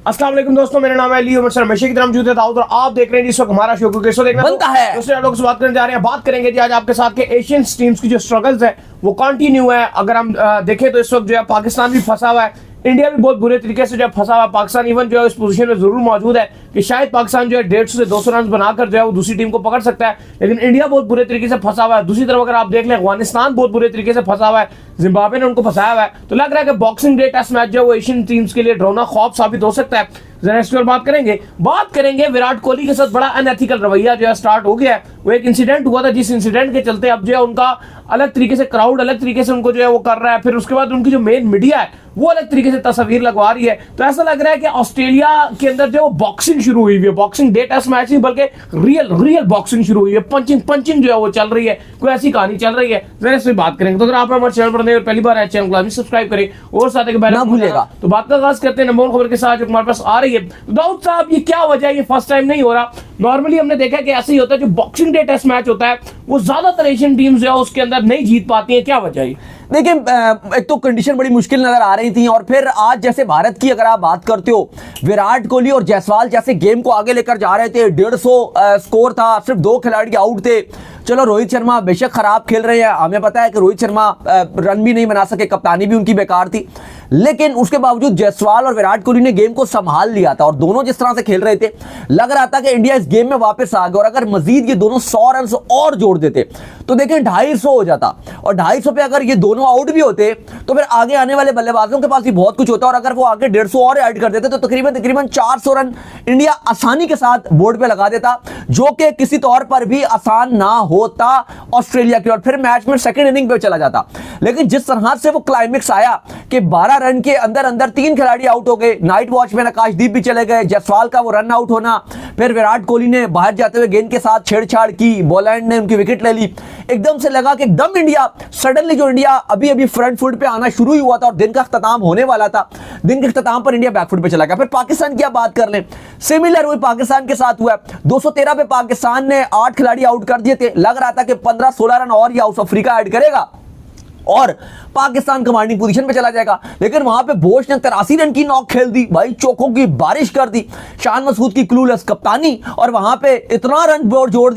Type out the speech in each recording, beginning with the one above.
अस्सलाम वालेकुम दोस्तों, मेरा नाम है अली उमर सर, हमेशा की तरह मौजूद है दाऊद और आप देख रहे हैं इस वक्त हमारा शो को कैसे देखना बनता है। दूसरे लोगों से बात करने जा रहे हैं। बात करेंगे जी आज आपके साथ के एशियन टीम्स की जो स्ट्रगल्स है वो कंटिन्यू है। अगर हम देखें तो इस वक्त जो है पाकिस्तान भी फंसा हुआ है, इंडिया भी बहुत बुरे तरीके से जो है फंसा हुआ है। पाकिस्तान इवन जो है इस पोजीशन में जरूर मौजूद है कि शायद पाकिस्तान जो है 150 से 200 रन बनाकर जो है वो दूसरी टीम को पकड़ सकता है, लेकिन इंडिया बहुत बुरे तरीके से फंसा हुआ है। दूसरी तरफ अगर आप देख लें अफगानिस्तान बहुत बुरे तरीके से फंसा हुआ है, जिम्बाब्वे ने उनको फंसाया हुआ है। तो लग रहा है कि बॉक्सिंग डे टेस्ट मैच जो है वो एशियन टीम्स के लिए डरावना खौफ साबित हो सकता है। जरा इस पर बात करेंगे विराट कोहली के साथ बड़ा अनएथिकल रवैया जो है स्टार्ट हो गया है। वो एक इंसिडेंट हुआ था जिस इंसिडेंट के चलते अब जो है उनका अलग तरीके से क्राउड अलग तरीके से उनको जो है वो कर रहा है। फिर उसके बाद उनकी जो मेन मीडिया है वो अलग तरीके से तस्वीर लगवा रही है। तो ऐसा लग रहा है कि ऑस्ट्रेलिया के अंदर जो बॉक्सिंग शुरू हुई है, बॉक्सिंग डे टेस्ट मैच नहीं बल्कि रियल बॉक्सिंग शुरू हुई है। पंचिंग जो है वो चल रही है, कोई ऐसी कहानी चल रही है। जरा इस पर बात करेंगे। तो अगर आप हमारे चैनल पर नए और पहली बार आए चैनल को सब्सक्राइब करें और साथ ही ना भूलिएगा। तो बात का आगाज करते हैं नंबर खबर के साथ जो हमारे पास आ रही है। दाऊद साहब, ये क्या वजह है? ये फर्स्ट टाइम नहीं हो रहा। नॉर्मली हमने देखा कि ऐसे ही होता है, जो बॉक्सिंग डे टेस्ट मैच होता है वो ज्यादातर एशियन टीम्स जो है उसके अंदर नहीं जीत पाती है। क्या वजह है? देखिए, एक तो कंडीशन बड़ी मुश्किल नजर आ रही थी और फिर आज जैसे भारत की अगर आप बात करते हो, विराट कोहली और जायसवाल जैसे गेम को आगे लेकर जा रहे थे। 150 स्कोर था, सिर्फ 2 खिलाड़ी आउट थे। चलो, रोहित शर्मा बेशक खराब खेल रहे हैं, हमें पता है कि रोहित शर्मा रन भी नहीं बना सके, कप्तानी भी उनकी बेकार थी, लेकिन उसके बावजूद जायसवाल और विराट कोहली ने गेम को संभाल लिया था। और दोनों जिस तरह से खेल रहे थे, लग रहा था कि इंडिया इस गेम में वापस आ गया। और अगर मजीद ये दोनों 100 रन और जोड़ देते तो देखें 250 हो जाता, और 250 पे अगर ये दोनों आउट भी होते तो फिर आगे आने वाले बल्लेबाजों के पास भी बहुत कुछ होता। और अगर वो आगे 150 और ऐड कर देते तो तकरीबन 400 रन इंडिया आसानी के साथ बोर्ड पे लगा देता, जो कि किसी तौर पर भी आसान ना होता ऑस्ट्रेलिया के। और फिर मैच में सेकंड इनिंग पे चला जाता। लेकिन जिस तरह से वो क्लाइमेक्स आया कि 12 रन के अंदर अंदर 3 खिलाड़ी आउट हो गए, नाइट वॉचमैन आकाशदीप भी चले गए, जायसवाल का वो रन आउट होना, फिर विराट कोहली ने बाहर जाते हुए गेंद के साथ छेड़छाड़ की, बॉलैंड ने उनकी विकेट ले ली। एकदम से लगा कि एकदम इंडिया सडनली जो इंडिया अभी फ्रंट फुट पे आना शुरू ही हुआ था और दिन का इख्तिताम होने वाला था, दिन के इख्तिताम पर इंडिया बैक फुट पे चला गया। फिर पाकिस्तान की आप बात कर लें, सिमिलर वही पाकिस्तान के साथ हुआ। 213 पे पाकिस्तान ने 8 खिलाड़ी आउट कर दिए थे। लग रहा था कि 15-16 रन और साउथ अफ्रीका ऐड करेगा और पाकिस्तान कमांडिंग पोजीशन पे चला जाएगा। लेकिन वहां पे बोश ने 83 रन की नॉक खेल दी, भाई चौकों की बारिश कर दी, शान मसूद की क्लूलेस कप्तानी, और वहां पे इतना रन जोड़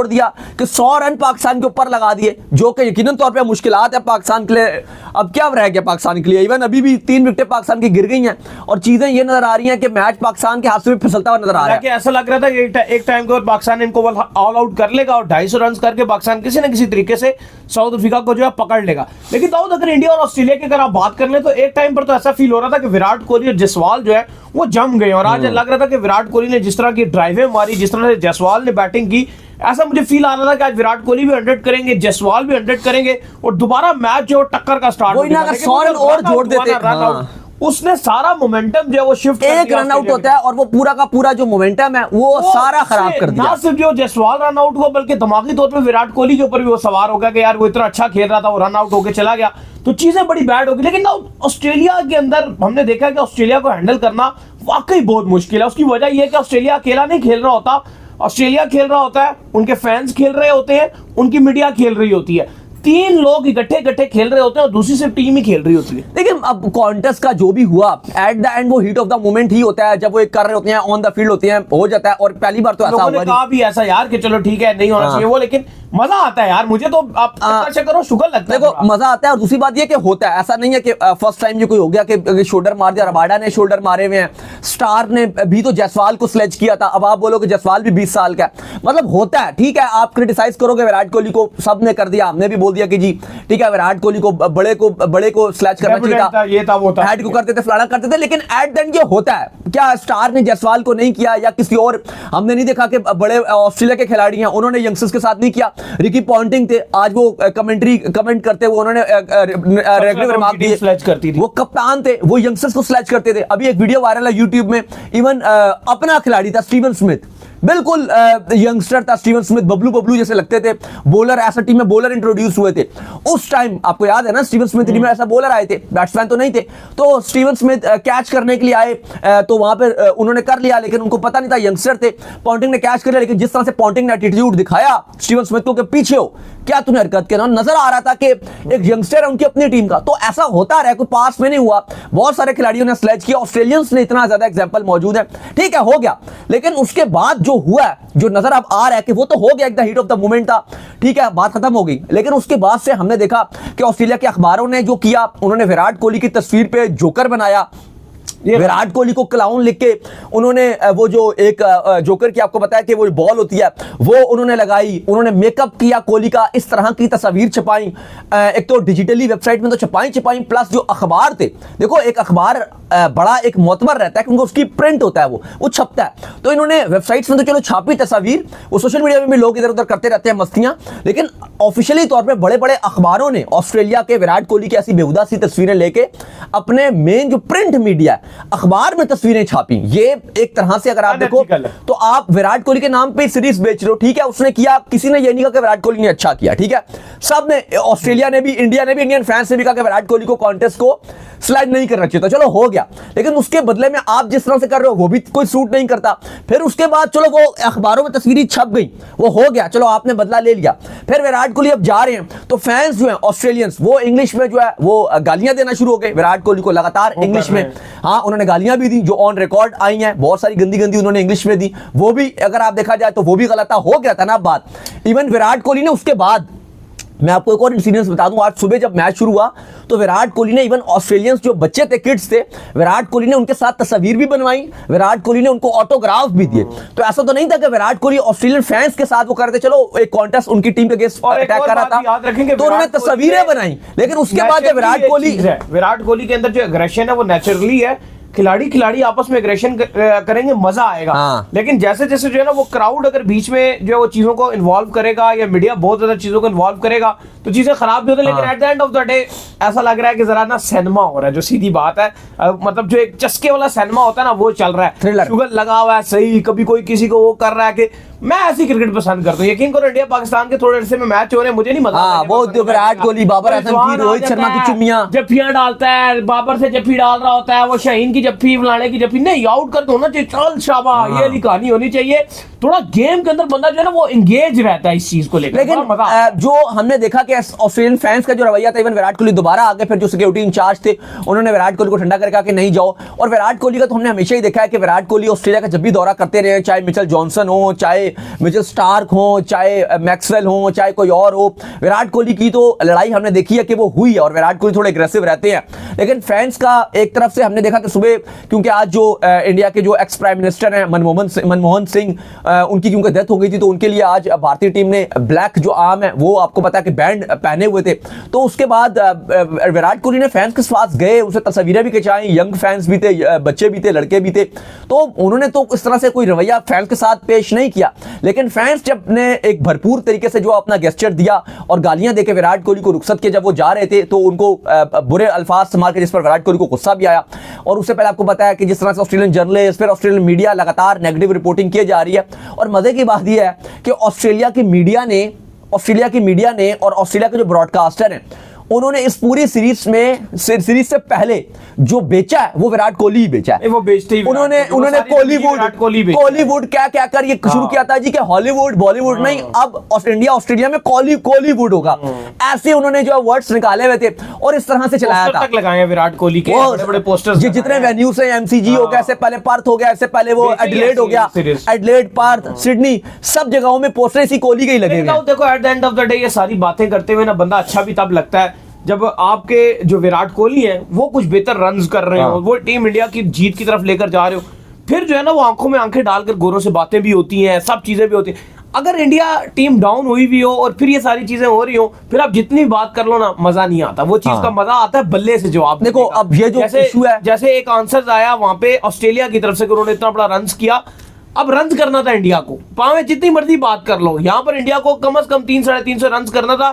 दिया कि 100 रन पाकिस्तान के ऊपर लगा दिए, जो कि यकीनन तौर पे मुश्किलात है पाकिस्तान के लिए। अब क्या रह गया पाकिस्तान के लिए? इवन अभी भी 3 विकेटें पाकिस्तान की गिर गई हैं और चीजें ये नजर आ रही हैं कि मैच पाकिस्तान के हाथ से फिसलता हुआ नजर आ रहा है। ऐसा लग रहा था कि एक टाइम के बाद पाकिस्तान इनको ऑल आउट कर लेगा और 250 रन करके पाकिस्तान किसी न किसी तरीके से साउथ अफ्रीका को जो है पकड़ लेगा। लेकिन दाऊद, अगर इंडिया और ऑस्ट्रेलिया की अगर आप बात कर ले तो एक टाइम पर तो ऐसा फील हो रहा था कि विराट कोहली और जायसवाल जो है वो जम गए। और आज लग रहा था कि विराट कोहली ने जिस तरह की ड्राइवें मारी, जिस तरह से जायसवाल ने बैटिंग की, ऐसा मुझे फील आ रहा था कि आज विराट कोहली भी 100 करेंगे, जायसवाल भी 100 करेंगे और दोबारा मैच जो टक्कर का स्टार्ट हो गया। 100 रन और जोड़ देते, उसने सारा मोमेंटम जो है वो शिफ्ट एक रन आउट होता है और वो पूरा का पूरा जो मोमेंटम है वो सारा खराब कर दिया। ना सिर्फ जो जायसवाल रन आउट हुआ बल्कि दिमागी तौर पे विराट कोहली के ऊपर भी वो सवार हो गया कि यार वो इतना अच्छा खेल रहा था, वो रन आउट होकर चला गया, तो चीजें बड़ी बैड हो गई। लेकिन ऑस्ट्रेलिया के अंदर हमने देखा कि ऑस्ट्रेलिया को हैंडल करना वाकई बहुत मुश्किल है। उसकी वजह यह है कि ऑस्ट्रेलिया अकेला नहीं खेल रहा होता, ऑस्ट्रेलिया खेल रहा होता है, उनके फैंस खेल रहे होते हैं, उनकी मीडिया खेल रही होती है, 3 लोग इकट्ठे खेल रहे होते हैं और दूसरी सिर्फ टीम ही खेल रही होती है। देखिए, अब कॉन्टेस्ट का जो भी हुआ एट द एंड वो हीट ऑफ द मोमेंट ही होता है। जब वो एक कर रहे होते हैं, ऑन द फील्ड होते हैं, हो जाता है। और पहली बार तो ऐसा हुआ कहा भी ऐसा यार कि चलो ठीक है नहीं होना चाहिए वो, लेकिन मजा आता है यार। मुझे तो आप करो शुगर लगता है, देखो मजा आता है। और दूसरी बात ये कि होता है, ऐसा नहीं है कि फर्स्ट टाइम ये कोई हो गया कि शोल्डर मार दिया। रबाडा ने शोल्डर मारे हुए हैं, स्टार ने भी तो जायसवाल को स्लेज किया था। अब आप बोलो कि जायसवाल भी 20 साल का है, मतलब होता है। ठीक है, आप क्रिटिसाइज करोगे विराट कोहली को, सबने कर दिया, हमने भी बोल दिया कि जी ठीक है विराट कोहली को बड़े को स्लैच करना चाहिए था, ये था वो था, हेड को करते थे, फलाना करते थे। लेकिन एट द एंड ये होता है। क्या स्टार ने जायसवाल को नहीं किया या किसी और? हमने नहीं देखा कि बड़े ऑस्ट्रेलिया के खिलाड़ी हैं उन्होंने यंगस्टर्स के साथ नहीं किया। रिकी पॉन्टिंग थे, आज वो कमेंट करते हुए उन्होंने रेगुलर रिमार्क दिए, स्लैच करती थी। वो कप्तान थे, वो यंगस्टर्स को स्लैच करते थे। अभी एक वीडियो वायरल है यूट्यूब में, इवन अपना खिलाड़ी था स्टीवन स्मिथ, बिल्कुल यंगस्टर था स्टीवन स्मिथ, बबलू बबलू जैसे लगते थे बॉलर, ऐसा टीम में बॉलर इंट्रोड्यूस हुए थे उस टाइम। आपको याद है ना, स्टीवन स्मिथ टीम में ऐसा बॉलर आए थे, बैट्समैन तो नहीं थे। तो स्टीवन स्मिथ कैच करने के लिए आए, तो वहां पर उन्होंने कर लिया, लेकिन उनको पता नहीं था, यंगस्टर थे। पॉन्टिंग ने कैच कर लिया, लेकिन जिस तरह से पॉन्टिंग ने एटीट्यूड दिखाया स्टीवन स्मिथ को कि पीछे हो, क्या तुम्हें हरकत के ना, नजर आ रहा था कि एक यंगस्टर है उनकी अपनी टीम का। तो ऐसा होता रहा, कोई पास में नहीं हुआ, बहुत सारे खिलाड़ियों ने स्लेज किया, ऑस्ट्रेलियंस ने इतना ज्यादा एग्जांपल मौजूद है, ठीक है हो गया। लेकिन उसके बाद जो हुआ है, जो नजर अब आ रहा है कि वो तो हो गया, एकदम हीट ऑफ द मोमेंट था, ठीक है बात खत्म हो गई। लेकिन उसके बाद से हमने देखा कि ऑस्ट्रेलिया के अखबारों ने जो किया, उन्होंने विराट कोहली की तस्वीर पे जोकर बनाया, विराट कोहली को क्लाउन लिख के उन्होंने वो जो एक जोकर की आपको बताया कि वो बॉल होती है वो उन्होंने लगाई, उन्होंने मेकअप किया कोहली का, इस तरह की तस्वीर छपाई। एक तो डिजिटली वेबसाइट में तो छपाई, प्लस जो अखबार थे, देखो एक अखबार बड़ा एक मोतबर रहता है क्योंकि उसकी प्रिंट होता है, वो छपता है। तो इन्होंने वेबसाइट्स में तो चलो छापी तस्वीर, वो सोशल मीडिया में भी लोग इधर उधर करते रहते हैं मस्तियां, लेकिन ऑफिशियली तौर पे बड़े बड़े अखबारों ने ऑस्ट्रेलिया के विराट कोहली की ऐसी बेहुदा सी तस्वीरें लेके अपने मेन जो प्रिंट मीडिया है अखबार में तस्वीरें छापी। ये एक तरह से अगर आप देखो तो आप विराट कोहली के नाम पे सीरीज बेच रहे हो, ठीक है उसने किया, किसी ने ये नहीं कहा कि विराट कोहली ने अच्छा किया, ठीक है सब ने, ऑस्ट्रेलिया ने भी, इंडिया ने भी, इंडियन फैंस ने भी कहा कि विराट कोहली को कॉन्टेस्ट को स्लाइड नहीं करना चाहिए था, चलो हो गया। लेकिन उसके बदले में आप जिस तरह से कर रहे हो वो भी कोई सूट नहीं करता। फिर उसके बाद चलो वो अखबारों में तस्वीरें छप गई, वो हो गया, चलो आपने बदला ले लिया। फिर विराट कोहली अब जा रहे हैं तो फैंस जो है ऑस्ट्रेलियंस वो इंग्लिश में जो है वो गालियां देना शुरू हो गए विराट कोहली को, लगातार इंग्लिश में। हाँ उन्होंने गालियां भी दी जो ऑन रिकॉर्ड आई हैं, बहुत सारी गंदी गंदी उन्होंने इंग्लिश में दी, वो भी अगर आप देखा जाए तो वो भी गलत था, हो गया था ना बात। इवन विराट कोहली ने उसके बाद, मैं आपको एक और इंसिडेंस बता दूं, आज सुबह जब मैच शुरू हुआ तो विराट कोहली ने, इवन ऑस्ट्रेलियंस जो बच्चे थे, किड्स थे, विराट कोहली ने उनके साथ तस्वीर भी बनवाई, विराट कोहली ने उनको ऑटोग्राफ भी दिए। तो ऐसा तो नहीं था कि विराट कोहली ऑस्ट्रेलियन फैंस के साथ वो करते, चलो एक कॉन्टेस्ट उनकी टीम के अगेंस्ट अटैक कर रहा था तो उन्होंने तस्वीरें बनाई। लेकिन उसके बाद जब विराट कोहली के अंदर जो एग्रेशन है वो नेचुरली है, खिलाड़ी आपस में एग्रेशन करेंगे, मजा आएगा। हाँ। लेकिन जैसे जैसे जो है ना वो क्राउड अगर बीच में जो है वो चीजों को इन्वॉल्व करेगा या मीडिया बहुत ज्यादा चीजों को इन्वॉल्व करेगा तो चीजें खराब भी होती है। लेकिन at the end of the day ऐसा लग रहा है कि जरा ना सिनेमा हो रहा है, जो सीधी बात है, मतलब जो एक चस्के वाला सिनेमा होता है ना वो चल रहा है, थ्रिलर शुगर लगा हुआ है, सही कभी कोई किसी को वो कर रहा है। कि मैं ऐसी क्रिकेट पसंद करता हूँ, यकीन करो इंडिया पाकिस्तान के थोड़े अरसे में मैच हो रहे हैं, मुझे नहीं मजा। वो विराट कोहली, बाबर आजम की, रोहित शर्मा की चुम्मियां, जफ्फियां डालता है, बाबर से जफ्फी डाल रहा होता है, वो शाहीन की जफ्फी, फलाने की जफ्फी, नहीं आउट कर होना चाहिए, चल शाबा, ये वाली कहानी होनी चाहिए। थोड़ा गेम के अंदर बंदा जो है ना वो एंगेज रहता है इस चीज को लेकर। लेकिन जो हमने देखा कि ऑस्ट्रेलियन फैंस का जो रवैया था, इवन विराट कोहली दोबारा आ गए, फिर जो सिक्योरिटी इंचार्ज थे उन्होंने विराट कोहली को ठंडा करके कहा कि नहीं जाओ। और विराट कोहली का तो हमने हमेशा ही देखा है कि विराट कोहली ऑस्ट्रेलिया का जब भी दौरा करते रहे, चाहे मिचेल जॉनसन हो, चाहे मिचेल स्टार्क हो, चाहे मैक्सवेल हो, चाहे कोई और हो, विराट कोहली की तो लड़ाई हमने देखी है कि वो हुई है और विराट कोहली थोड़े एग्रेसिव रहते हैं। लेकिन फैंस का एक तरफ से हमने देखा कि सुबह, क्योंकि आज जो इंडिया के जो एक्स प्राइम मिनिस्टर हैं मनमोहन सिंह, उनकी क्योंकि डेथ हो गई थी तो उनके लिए आज भारतीय टीम ने ब्लैक जो आर्म है वो आपको पता है कि बैंड पहने हुए थे। तो उसके बाद विराट कोहली ने फैंस के पास गए, उसे तस्वीरें भी खिंचाई, यंग फैंस भी थे, बच्चे भी थे, लड़के भी थे। तो उन्होंने तो इस तरह से कोई रवैया फैंस के साथ पेश नहीं किया। लेकिन फैंस जब ने एक भरपूर तरीके से जो अपना गेस्चर दिया और गालियां देके विराट कोहली को रुखसत किया, जब वो जा रहे थे तो उनको बुरे अल्फाज इस्तेमाल के, जिस पर विराट कोहली को गुस्सा भी आया। और उससे पहले आपको बताया कि जिस तरह से ऑस्ट्रेलियन जर्नलिस्ट, फिर ऑस्ट्रेलियन मीडिया लगातार नेगेटिव रिपोर्टिंग की जा रही है। और मजे की बात यह है कि ऑस्ट्रेलिया की मीडिया ने और ऑस्ट्रेलिया के जो ब्रॉडकास्टर हैं उन्होंने इस पूरी सीरीज से पहले जो बेचा है वो विराट कोहली ही बेचा है। वो बेचते ही उन्होंने कॉलीवुड क्या कर ये शुरू किया था जी कि हॉलीवुड बॉलीवुड नहीं, अब ऑस्ट्रेलिया में कॉलीवुड होगा, ऐसे उन्होंने जो वर्ड्स निकाले हुए थे और इस तरह से चलाया था। तक लगाए विराट कोहली के बड़े-बड़े पोस्टर्स, जितने वेन्यूज हैं, एमसीजी हो गया, इससे पहले पर्थ हो गया, इससे पहले वो एडिलेड हो गया, एडिलेड, पर्थ, सिडनी, सब जगहों में पोस्टर इसी कोहली के ही लगे हुए हैं। देखो at the end of the day ये सारी बातें करते हुए ना बंदा अच्छा भी तब लगता है जब आपके जो विराट कोहली है वो कुछ बेहतर रन्स कर रहे हो, वो टीम इंडिया की जीत की तरफ लेकर जा रहे हो, फिर जो है ना वो आंखों में आंखें डालकर गोरों से बातें भी होती हैं, सब चीजें भी होती हैं। अगर इंडिया टीम डाउन हुई भी हो और फिर ये सारी चीजें हो रही हो, फिर आप जितनी बात कर लो ना मजा नहीं आता। वो चीज का मजा आता है बल्ले से जवाब। देखो अब ये जो इशू है, जैसे एक आंसर आया वहां पे ऑस्ट्रेलिया की तरफ से, उन्होंने इतना बड़ा रन किया, अब रन करना था इंडिया को, पावे जितनी मर्जी बात कर लो, यहाँ पर इंडिया को कम से कम 300-350 रन करना था,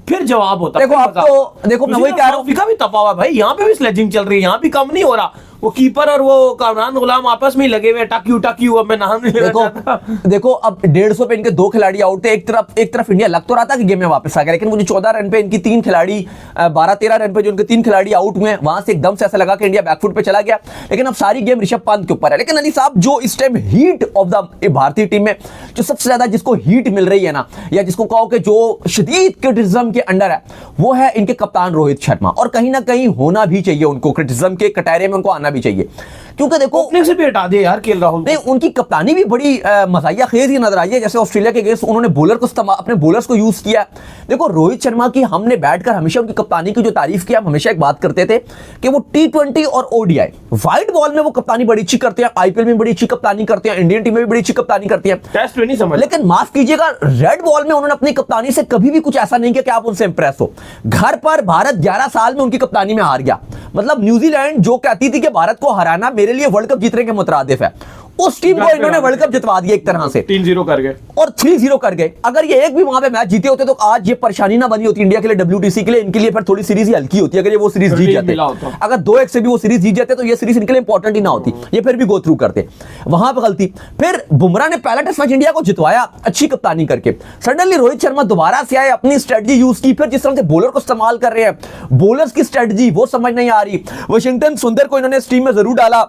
फिर जवाब होता। देखो अब तो देखो मैं वही कह रहा हूँ, भी तपा हुआ भाई, यहाँ पे भी स्लेजिंग चल रही है, यहाँ भी कम नहीं हो रहा। वो कीपर और वो कामरान गुलाम आपस में ही लगे हुए, टाक्यू अब मैं नाम नहीं लेना चाहता। देखो अब 150 पे इनके 2 खिलाड़ी आउट थे। एक तरफ इंडिया लग तो रहा था कि गेम में वापस आ गया, लेकिन वो जो 14 रन पे इनकी 3 खिलाड़ी 12-13 रन पे जो इनके 3 खिलाड़ी आउट हुए, वहां से एकदम से ऐसा लगा कि इंडिया बैकफुट पे चला गया। लेकिन अब सारी गेम ऋषभ पंत के ऊपर है। लेकिन अली साहब, जो इस टाइम हीट ऑफ द भारतीय टीम में जो सबसे ज्यादा जिसको हीट मिल रही है ना, या जिसको कहो कि जो शदीद क्रिटिसिज्म के अंडर है, वो है इनके कप्तान रोहित शर्मा। और कहीं ना कहीं होना भी चाहिए उनको, क्रिटिसिज्म के कटहरे में उनको आना भी चाहिए, क्योंकि देखो ओपनिंग से भी हटा दे यार केएल राहुल। नहीं, उनकी कप्तानी भी बड़ी मजाया खेज ही नजर आई है। जैसे ऑस्ट्रेलिया के अगेंस्ट उन्होंने बॉलर को अपने बॉलर्स को यूज किया। देखो रोहित शर्मा की हमने बैठकर हमेशा उनकी कप्तानी की जो तारीफ किया, हम हमेशा एक बात करते थे कि वो T20 और ODI व्हाइट बॉल में वो कप्तानी बड़ी अच्छी करते हैं, IPL में बड़ी अच्छी कप्तानी करते हैं, इंडियन टीम में भी बड़ी अच्छी कप्तानी करती है, टेस्ट में नहीं समझ। लेकिन माफ कीजिएगा, रेड बॉल में उन्होंने अपनी कप्तानी से कभी भी कुछ ऐसा नहीं किया कि आप उनसे इंप्रेस हो। घर पर भारत 11 साल में उनकी कप्तानी में हार गया। मतलब न्यूजीलैंड जो कहती थी कि भारत को हराना मेरे लिए वर्ल्ड कप जीतने के मुतरादिफ है, उस टीम को इन्होंने वर्ल्ड कप जितवा दिया एक तरह से। 3-0 कर गए और 3-0 कर गए। अगर ये एक भी वहां पे मैच जीते होते तो आज ये परेशानी ना बनी होती इंडिया के लिए, WTC के लिए, इनके लिए फिर थोड़ी सीरीज ही हल्की होती। अगर ये वो सीरीज जीत जाते, अगर 2-1 से भी वो सीरीज जीत जाते तो ये सीरीज इनके लिए इंपॉर्टेंट ही ना होती, ये फिर भी गो थ्रू करते। वहां पे गलती। फिर बुमराह ने पहला टेस्ट मैच इंडिया को जितवाया अच्छी कप्तानी करके। सडनली रोहित शर्मा दोबारा से आए, अपनी स्ट्रेटजी यूज की। फिर जिस तरह से बॉलर को इस्तेमाल कर रहे हैं, बॉलर्स की स्ट्रेटजी वो समझ नहीं आ रही। वाशिंगटन सुंदर को इन्होंने इस टीम में जरूर डाला,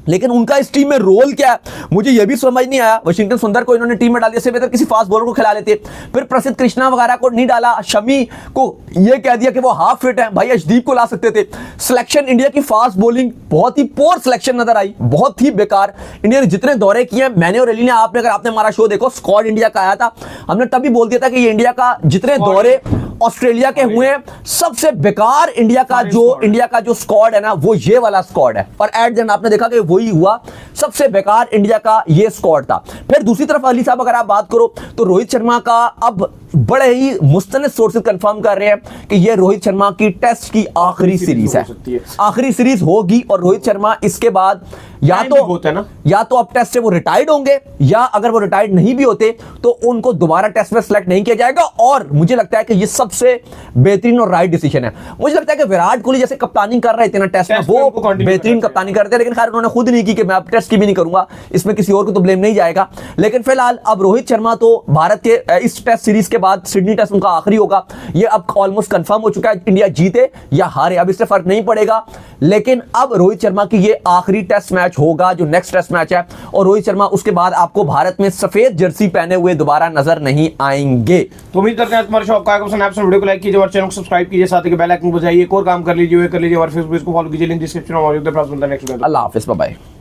लेकिन उनका इस टीम में रोल क्या है मुझे यह भी समझ नहीं आया। वाशिंगटन सुंदर को इन्होंने टीम में डाल दिया, इससे बेहतर किसी फास्ट बॉलर को खिला लेते। फिर प्रसिद्ध कृष्णा वगैरह को नहीं डाला, शमी को यह कह दिया कि वो हाफ फिट है, भाई अर्शदीप को ला सकते थे। सिलेक्शन इंडिया की फास्ट बॉलिंग बहुत ही पोर सिलेक्शन नजर आई, बहुत ही बेकार। इंडिया ने जितने दौरे किए, मैंने और अली ने, अगर आपने हमारा शो देखो, स्क्वाड इंडिया का आया था, हमने तभी बोल दिया था कि ये इंडिया का जितने दौरे ऑस्ट्रेलिया के हुए सबसे बेकार इंडिया का जो स्क्वाड है ना, वो ये वाला स्क्वाड है। और एट द एंड आपने देखा कि वही हुआ, सबसे बेकार इंडिया का ये स्क्वाड था। फिर दूसरी तरफ अली साहब अगर आप बात करो तो रोहित शर्मा का अब बड़े ही मुस्तनद सोर्सेज कंफर्म कर रहे हैं कि ये रोहित शर्मा की टेस्ट की आखिरी सीरीज है, आखिरी सीरीज होगी। और रोहित शर्मा इसके बाद या तो अब टेस्ट से वो रिटायर्ड होंगे, या अगर वो रिटायर्ड नहीं भी होते तो उनको दोबारा टेस्ट में सेलेक्ट नहीं किया जाएगा। और मुझे लगता है कि ये सबसे बेहतरीन और राइट डिसीजन है। मुझे लगता है कि विराट कोहली जैसे कप्तानी कर रहे थे ना टेस्ट में, वो बेहतरीन कप्तानी कर रहे थे, लेकिन खैर उन्होंने खुद नहीं की कि मैं अब टेस्ट की भी नहीं करूंगा, इसमें किसी और को तो ब्लेम नहीं जाएगा। लेकिन फिलहाल अब रोहित शर्मा तो भारत के इस टेस्ट सीरीज के बाद सिडनी टेस्ट उनका आखिरी होगा, ये अब ऑलमोस्ट कंफर्म हो चुका है। इंडिया जीते या हारे अब इससे फर्क नहीं पड़ेगा, लेकिन अब रोहित शर्मा की ये आखिरी टेस्ट मैच होगा, जो नेक्स्ट टेस्ट मैच है। और रोहित शर्मा उसके बाद आपको भारत में सफेद जर्सी पहने हुए दोबारा नजर नहीं आएंगे। तो उम्मीद करते हैं तुम्हारे शो आपका पसंद है। वीडियो को लाइक कीजिए और चैनल को सब्सक्राइब कीजिए, साथ ही बेल आइकन को बजाइए। एक और काम कर लीजिए, और फेसबुक को फॉलो कीजिए, लिंक डिस्क्रिप्शन में मौजूद है। Next video. अल्लाह हाफिज, बाय बाय।